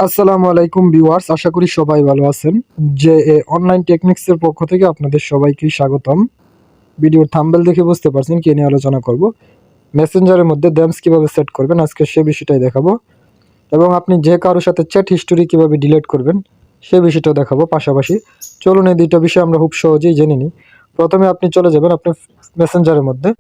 আসসালামু আলাইকুম ভিউয়ার্স, আশা করি সবাই ভালো আছেন। যে অনলাইন টেকনিক্সের পক্ষ থেকে আপনাদের সবাইকে স্বাগতম। ভিডিওর থাম্বনেল দেখে বুঝতে পারছেন কি নিয়ে আলোচনা করব। মেসেঞ্জারের মধ্যে ড্যামস কিভাবে সেট করবেন আজকে সে বিষয়টাই দেখাবো, এবং আপনি যে কারোর সাথে চ্যাট হিস্টোরি কিভাবে ডিলিট করবেন সে বিষয়টাও দেখাবো। পাশাপাশি চলুন এই দুইটা বিষয় আমরা খুব সহজেই জেনে নিই। প্রথমে আপনি চলে যাবেন আপনি মেসেঞ্জারের মধ্যে।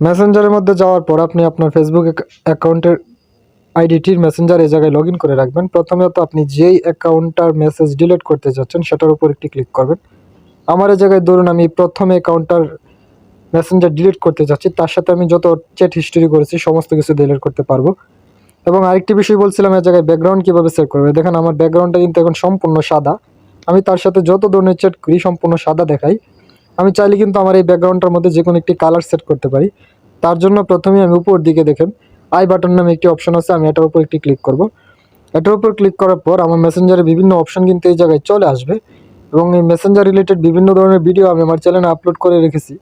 মেসেঞ্জারের মধ্যে যাওয়ার পর আপনি আপনার ফেসবুক অ্যাকাউন্টের আইডিটির মেসেঞ্জার এই জায়গায় লগ ইন করে রাখবেন। প্রথমত আপনি যেই অ্যাকাউন্টটার মেসেজ ডিলিট করতে যাচ্ছেন সেটার উপর একটি ক্লিক করবেন। আমার এই জায়গায় ধরুন আমি প্রথমে অ্যাকাউন্টটার মেসেঞ্জার ডিলিট করতে যাচ্ছি, তার সাথে আমি যত চ্যাট হিস্টোরি করেছি সমস্ত কিছু ডিলিট করতে পারবো। এবং আরেকটি বিষয় বলছিলাম, এই জায়গায় ব্যাকগ্রাউন্ড কীভাবে সেট করবে। দেখেন আমার ব্যাকগ্রাউন্ডটা কিন্তু এখন সম্পূর্ণ সাদা। আমি তার সাথে যত ধরনের চ্যাট করি সম্পূর্ণ সাদা দেখাই। আমি চাইলে কিন্তু আমার এই ব্যাকগ্রাউন্ডটার মধ্যে যে কোনো একটি কালার সেট করতে পারি। তার জন্য প্রথমে আমি উপর দিকে দেখেন আই বাটন নামে একটি অপশন আছে, আমি এটার উপর একটি ক্লিক করব। এটার উপর ক্লিক করার পর আমার মেসেঞ্জারে বিভিন্ন অপশন কিন্তু এই জায়গায় চলে আসবে, এবং এই মেসেঞ্জার রিলেটেড বিভিন্ন ধরনের ভিডিও আমি আমার চ্যানেলে আপলোড করে রেখেছি।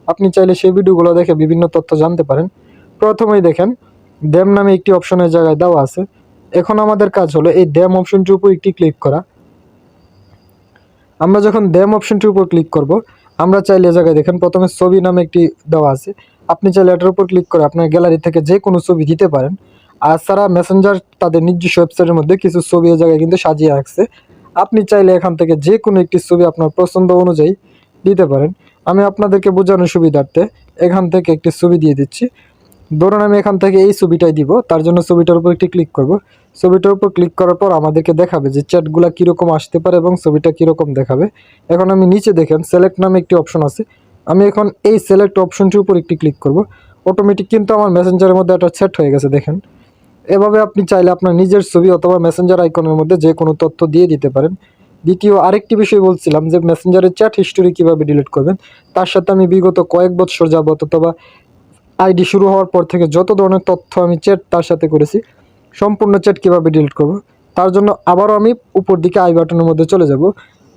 আপনি চাইলে সেই ভিডিওগুলো দেখে বিভিন্ন তথ্য জানতে পারেন। প্রথমেই দেখেন ড্যাম নামে একটি অপশন এই জায়গায় দেওয়া আছে। এখন আমাদের কাজ হলো এই ড্যাম অপশনটির উপর একটি ক্লিক করা। আমরা যখন ড্যাম অপশনটির উপর ক্লিক করব, আমরা চাইলে এই জায়গায় দেখেন প্রথমে ছবি নামে একটি দেওয়া আছে। আপনি চাইলে এটার উপর ক্লিক করে আপনার গ্যালারি থেকে যে কোনো ছবি দিতে পারেন। আর ছাড়া মেসেঞ্জার তাদের নিজস্ব ওয়েবসাইটের মধ্যে কিছু ছবি এই জায়গায় কিন্তু সাজিয়ে রাখছে। আপনি চাইলে এখান থেকে যে কোনো একটি ছবি আপনার পছন্দ অনুযায়ী দিতে পারেন। আমি আপনাদেরকে বোঝানোর সুবিধার্থে এখান থেকে একটি ছবি দিয়ে দিচ্ছি। ধরুন আমি এখান থেকে এই ছবিটাই দিব, তার জন্য ছবিটার উপর একটি ক্লিক করব। ছবিটার উপর ক্লিক করার পর আমাদেরকে দেখাবে যে চ্যাটগুলো কীরকম আসতে পারে এবং ছবিটা কীরকম দেখাবে। এখন আমি নিচে দেখেন সিলেক্ট নামে একটি অপশন আছে, আমি এখন এই সিলেক্ট অপশনটির উপর একটি ক্লিক করব। অটোমেটিক কিন্তু আমার মেসেঞ্জারের মধ্যে একটা সেট হয়ে গেছে দেখেন। এভাবে আপনি চাইলে আপনার নিজের ছবি অথবা মেসেঞ্জার আইকনের মধ্যে যে কোনো তথ্য দিয়ে দিতে পারেন। দ্বিতীয় আরেকটি বিষয় বলছিলাম যে মেসেঞ্জারের চ্যাট হিস্টোরি কীভাবে ডিলিট করবেন। তার সাথে আমি বিগত কয়েক বছর যাবত অথবা আইডি শুরু হওয়ার পর থেকে যত ধরনের তথ্য আমি চ্যাট তার সাথে করেছি, সম্পূর্ণ চ্যাট কীভাবে ডিলিট করব তার জন্য আবারও আমি উপর দিকে আই বাটনের মধ্যে চলে যাব।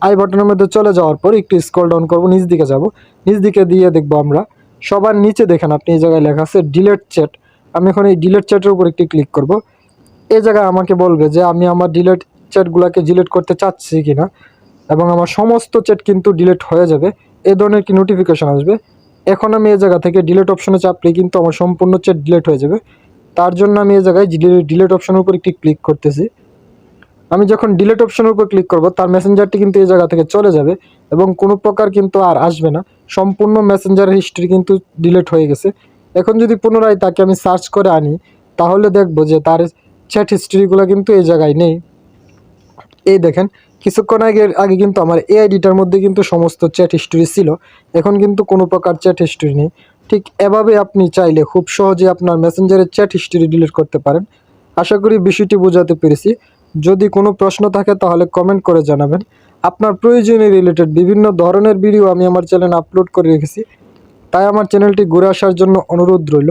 আই বাটনের মধ্যে চলে যাওয়ার পর একটু স্ক্রল ডাউন করব, নিচ দিকে যাব। নিচ দিকে দিয়ে দেখব আমরা সবার নিচে দেখেন আপনি এই জায়গায় লেখা আছে ডিলিট চ্যাট। আমি এখন এই ডিলিট চ্যাটের উপর একটি ক্লিক করব। এই জায়গায় আমাকে বলবে যে আমি আমার ডিলিট চ্যাটগুলোকে ডিলিট করতে চাচ্ছি কিনা, এবং আমার সমস্ত চ্যাট কিন্তু ডিলিট হয়ে যাবে এ ধরনের কি নোটিফিকেশন আসবে। এখন আমি এই জায়গা থেকে ডিলিট অপশনে চাপলে কিন্তু আমার সম্পূর্ণ চ্যাট ডিলিট হয়ে যাবে। তার জন্য আমি এই জায়গায় ডিলিট অপশনের উপর একটি ক্লিক করতেছি। আমি যখন ডিলিট অপশনের উপর ক্লিক করব তার মেসেঞ্জারটি কিন্তু এই জায়গা থেকে চলে যাবে এবং কোনো প্রকার কিন্তু আর আসবে না। সম্পূর্ণ মেসেঞ্জারের হিস্ট্রি কিন্তু ডিলিট হয়ে গেছে। এখন যদি পুনরায় তাকে আমি সার্চ করে আনি তাহলে দেখব যে তার চ্যাট হিস্ট্রিগুলো কিন্তু এই জায়গায় নেই। এই দেখেন কিছুক্ষণ আগে কিন্তু আমার এই আইডিটার মধ্যে কিন্তু সমস্ত চ্যাট হিস্ট্রি ছিল, এখন কিন্তু কোনো প্রকার চ্যাট হিস্ট্রি নেই। ঠিক এভাবে আপনি চাইলে খুব সহজে আপনার মেসেঞ্জারের চ্যাট হিস্ট্রি ডিলিট করতে পারেন। আশা করি বিষয়টি বোঝাতে পেরেছি। যদি কোনো প্রশ্ন থাকে তাহলে কমেন্ট করে জানাবেন। আপনার প্রয়োজনীয় রিলেটেড বিভিন্ন ধরনের ভিডিও আমি আমার চ্যানেলে আপলোড করে রেখেছি, তাই আমার চ্যানেলটি ঘুরে আসার জন্য অনুরোধ রইল।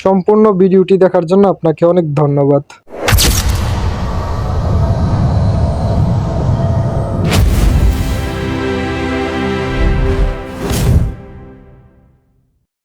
সম্পূর্ণ ভিডিওটি দেখার জন্য আপনাকে অনেক ধন্যবাদ।